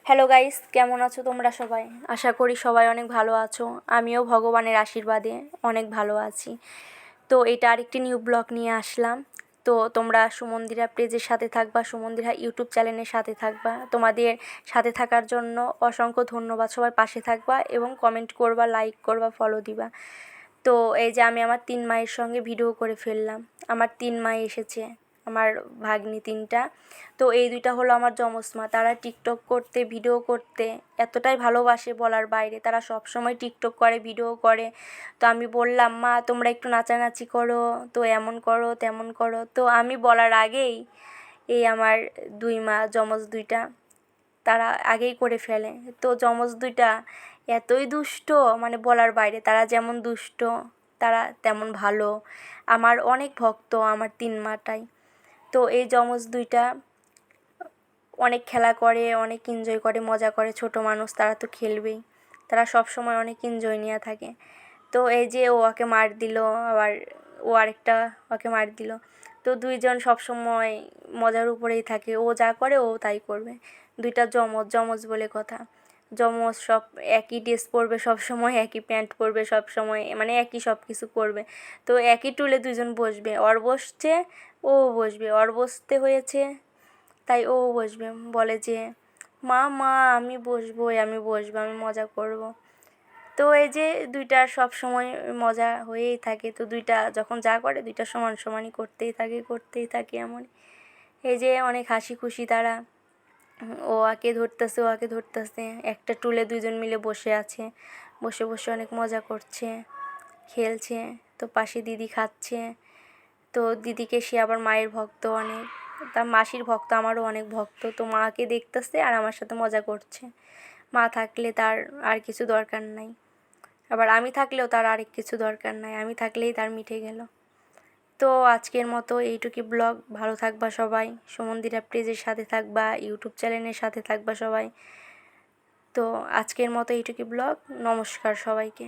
Hello guys, কেমন আছো তোমরা সবাই? আশা করি সবাই অনেক ভালো আছো। আমিও ভগবানের আশীর্বাদে অনেক ভালো আছি। তো এটা আরেকটি নিউ ব্লগ নিয়ে আসলাম। তো তোমরা সুমন্দিরা পেজের সাথে থাকবা, সুমন্দিরা ইউটিউব চ্যানেলের সাথে থাকবা। তোমাদের সাথে থাকার জন্য অসংখ্য ধন্যবাদ। সবাই পাশে থাকবা এবং কমেন্ট করবা, লাইক করবা, ফলো দিবা। তো এই যে আমি আমার 3 মায়ের সঙ্গে ভিডিও করে ফেললাম। আমার 3 মাই এসেছে, আমার ভাগ্নি 3টা। তো এই 2টা হলো আমার যমজ মা। তারা টিকটক করতে, ভিডিও করতে এতটাই ভালোবাসে বলার বাইরে। তারা সব সময় টিকটক করে, ভিডিও করে। তো আমি বললাম, মা তোমরা একটু নাচানাচি করো, তো এমন করো তেমন করো। তো আমি বলার আগেই এই আমার 2 মা, যমজ 2টা, তারা আগেই করে ফেলে। তো যমজ 2টা এতই দুষ্ট, মানে বলার বাইরে। তারা যেমন দুষ্ট, তারা তেমন ভালো। আমার অনেক ভক্ত আমার 3 মাটাই। তো এই যমজ 2টা অনেক খেলা করে, অনেক এনজয় করে, মজা করে। ছোটো মানুষ, তারা তো খেলবেই। তারা সব সময় অনেক এনজয় নিয়ে থাকে। তো এই যে ও ওকে মার দিল, আবার ও আরেকটা ওকে মার দিল। তো 2জন সব সময় মজার উপরেই থাকে। ও যা করে ও তাই করবে। 2টা যমজ, যমজ বলে কথা। যমজ সব একই ড্রেস পরবে সব সময়, একই প্যান্ট পরবে সব সময়, মানে একই সব কিছু করবে। তো একই টুলে 2জন বসবে। ওর বসছে, ও বসবে। ওর বসতে হয়েছে তাই ও বসবে। বলে যে, মা মা আমি বসবো, আমি বসবো, আমি মজা করব। তো এই যে 2টা সব সময় মজা হয়েই থাকে। তো 2টা যখন যা করে 2টা সমান সমানই করতেই থাকে এমনই। এই যে অনেক হাসি খুশি তারা। ও আকে ধরতেছে, ও আকে ধরতেছে। একটা টুলে 2জন মিলে বসে আছে। বসে বসে অনেক মজা করছে, খেলছে। তো পাশে দিদি খাচ্ছে। তো দিদিকে, সে আবার মায়ের ভক্ত অনেক। তার মাসির ভক্ত, আমারও অনেক ভক্ত। তো মাকে দেখতেছে আর আমার সাথে মজা করছে। মা থাকলে তার আর কিছু দরকার নাই, আবার আমি থাকলেও তার আরেক কিছু দরকার নাই। আমি থাকলেই তার মিটে গেল। তো আজকের মতো এইটুকুই ব্লগ। ভালো থাকবা সবাই, সুমন্দিরা পেজের সাথে থাকবা, ইউটিউব চ্যানেলের সাথে থাকবা সবাই। তো আজকের মতো এইটুকুই ব্লগ। নমস্কার সবাইকে।